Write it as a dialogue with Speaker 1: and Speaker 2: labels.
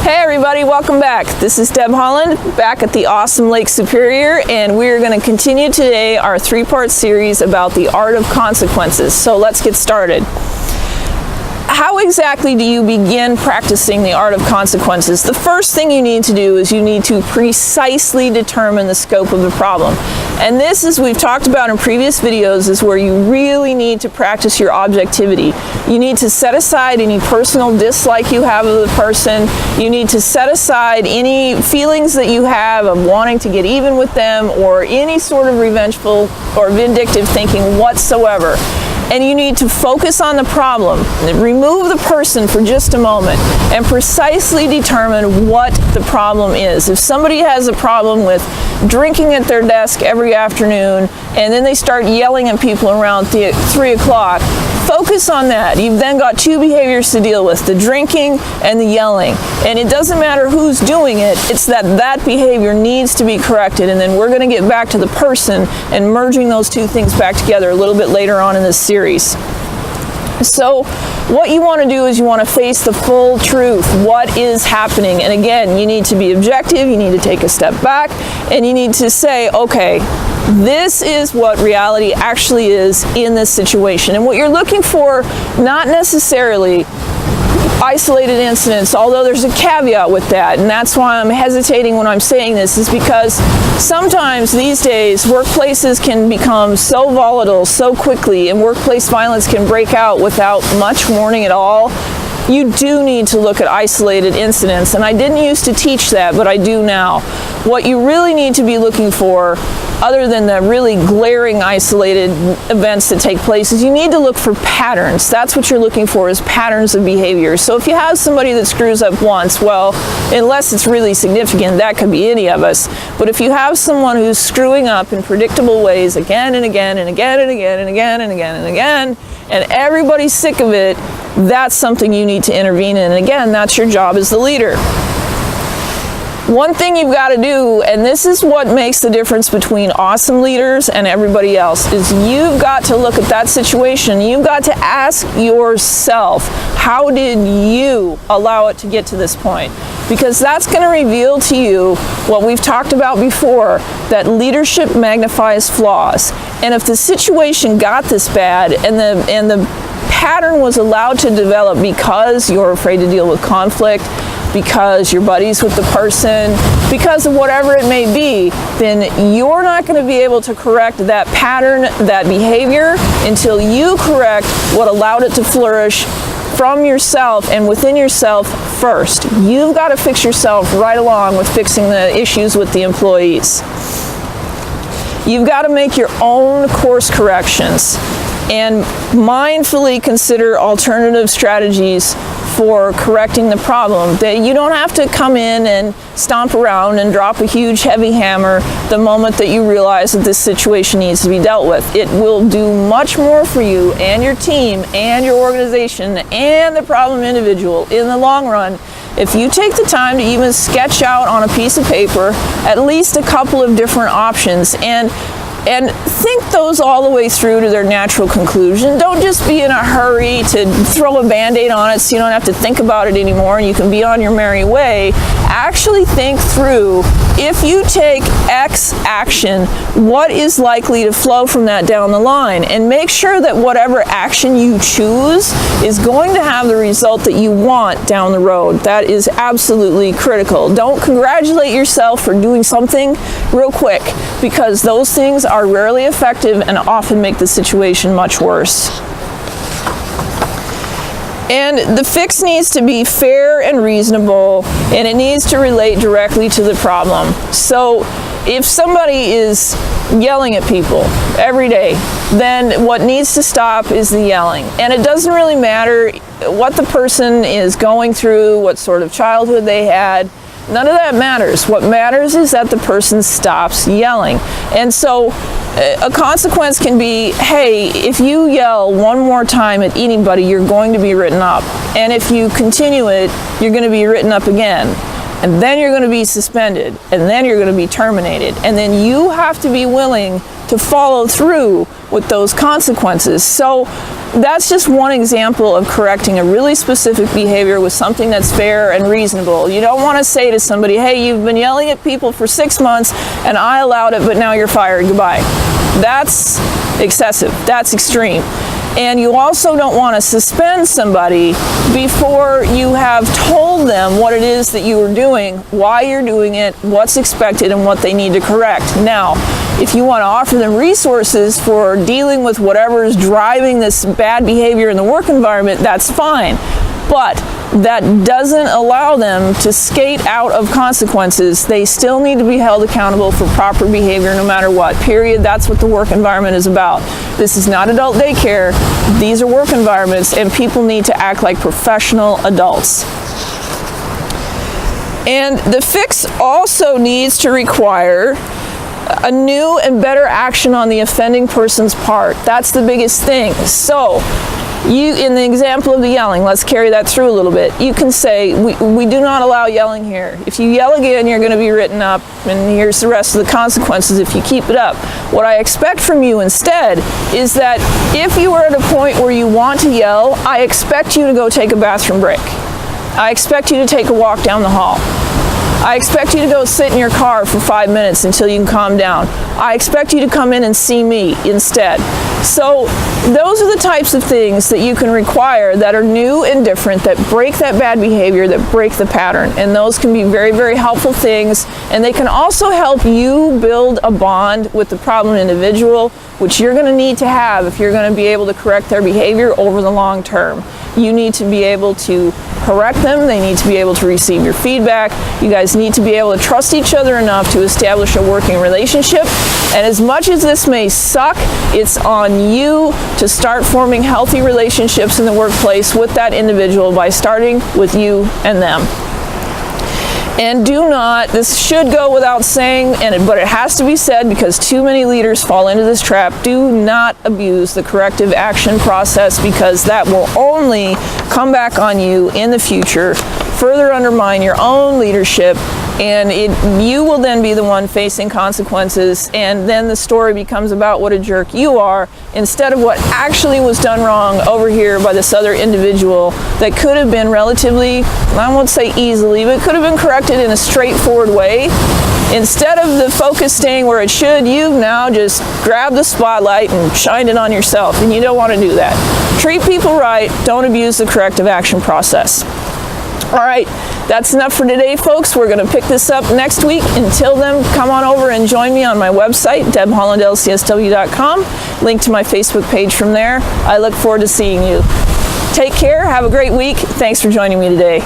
Speaker 1: Hey everybody, welcome back. This is Deb Holland, back at the awesome Lake Superior, and we're going to continue today our three-part series about the art of consequences. So let's get started. How exactly do you begin practicing the art of consequences? The first thing you need to do is you need to precisely determine the scope of the problem. And this, as we've talked about in previous videos, is where you really need to practice your objectivity. You need to set aside any personal dislike you have of the person. You need to set aside any feelings that you have of wanting to get even with them or any sort of revengeful or vindictive thinking whatsoever. And you need to focus on the problem, remove the person for just a moment, and precisely determine what the problem is. If somebody has a problem with drinking at their desk every afternoon, and then they start yelling at people around 3 o'clock, focus on that. You've then got two behaviors to deal with, the drinking and the yelling. And it doesn't matter who's doing it, it's that behavior needs to be corrected. And then we're going to get back to the person and merging those two things back together a little bit later on in this series. So what you want to do is you want to face the full truth. What is happening? And again, you need to be objective, you need to take a step back, and you need to say, okay, this is what reality actually is in this situation. And what you're looking for, not necessarily isolated incidents, although there's a caveat with that, and that's why I'm hesitating when I'm saying this, is because sometimes these days workplaces can become so volatile so quickly, and workplace violence can break out without much warning at all. You do need to look at isolated incidents, and I didn't used to teach that, but I do now. What you really need to be looking for, other than the really glaring isolated events that take place, is you need to look for patterns. That's what you're looking for, is patterns of behavior. So if you have somebody that screws up once, well, unless it's really significant, that could be any of us. But if you have someone who's screwing up in predictable ways again and again and again and again and again and again and again, and everybody's sick of it, that's something you need to intervene in. And again, that's your job as the leader. One thing you've got to do, and this is what makes the difference between awesome leaders and everybody else, is you've got to look at that situation. You've got to ask yourself, how did you allow it to get to this point? Because that's going to reveal to you what we've talked about before, that leadership magnifies flaws. And if the situation got this bad and the pattern was allowed to develop because you're afraid to deal with conflict, because you're buddies with the person, because of whatever it may be, then you're not going to be able to correct that pattern, that behavior, until you correct what allowed it to flourish from yourself and within yourself first. You've got to fix yourself right along with fixing the issues with the employees. You've got to make your own course corrections and mindfully consider alternative strategies for correcting the problem. That you don't have to come in and stomp around and drop a huge heavy hammer the moment that you realize that this situation needs to be dealt with. It will do much more for you and your team and your organization and the problem individual in the long run if you take the time to even sketch out on a piece of paper at least a couple of different options and think those all the way through to their natural conclusion. Don't just be in a hurry to throw a Band-Aid on it so you don't have to think about it anymore and you can be on your merry way. Actually think through, if you take X action, what is likely to flow from that down the line? And make sure that whatever action you choose is going to have the result that you want down the road. That is absolutely critical. Don't congratulate yourself for doing something real quick, because those things are rarely effective and often make the situation much worse. And the fix needs to be fair and reasonable, and it needs to relate directly to the problem. So if somebody is yelling at people every day, then what needs to stop is the yelling. And it doesn't really matter what the person is going through, what sort of childhood they had. None of that matters. What matters is that the person stops yelling. And so a consequence can be, hey, if you yell one more time at anybody, you're going to be written up. And if you continue it, you're going to be written up again. And then you're going to be suspended. And then you're going to be terminated. And then you have to be willing to follow through with those consequences. So that's just one example of correcting a really specific behavior with something that's fair and reasonable. You don't want to say to somebody, hey, you've been yelling at people for 6 months and I allowed it, but now you're fired, goodbye. That's excessive, that's extreme. And you also don't want to suspend somebody before you have told them what it is that you are doing, why you're doing it, what's expected, and what they need to correct. Now, if you want to offer them resources for dealing with whatever is driving this bad behavior in the work environment, that's fine. But that doesn't allow them to skate out of consequences. They still need to be held accountable for proper behavior no matter what, period. That's what the work environment is about. This is not adult daycare. These are work environments, and people need to act like professional adults. And the fix also needs to require a new and better action on the offending person's part. That's the biggest thing. So, in the example of the yelling, let's carry that through a little bit. You can say, we do not allow yelling here. If you yell again, you're going to be written up, and here's the rest of the consequences if you keep it up. What I expect from you instead is that if you are at a point where you want to yell, I expect you to go take a bathroom break. I expect you to take a walk down the hall. I expect you to go sit in your car for 5 minutes until you can calm down. I expect you to come in and see me instead. So those are the types of things that you can require that are new and different, that break that bad behavior, that break the pattern. And those can be very, very helpful things. And they can also help you build a bond with the problem individual, which you're going to need to have if you're going to be able to correct their behavior over the long term. You need to be able to correct them. They need to be able to receive your feedback. You guys need to be able to trust each other enough to establish a working relationship. And as much as this may suck, it's on you to start forming healthy relationships in the workplace with that individual by starting with you and them. And do not, this should go without saying, but it has to be said because too many leaders fall into this trap, do not abuse the corrective action process, because that will only come back on you in the future, further undermine your own leadership, and you will then be the one facing consequences, and then the story becomes about what a jerk you are instead of what actually was done wrong over here by this other individual that could have been relatively, I won't say easily, but could have been corrected in a straightforward way. Instead of the focus staying where it should, you've now just grabbed the spotlight and shined it on yourself, and you don't want to do that. Treat people right, don't abuse the corrective action process. All right, that's enough for today, folks. We're going to pick this up next week. Until then, come on over and join me on my website, debhollandlcsw.com. Link to my Facebook page from there. I look forward to seeing you. Take care. Have a great week. Thanks for joining me today.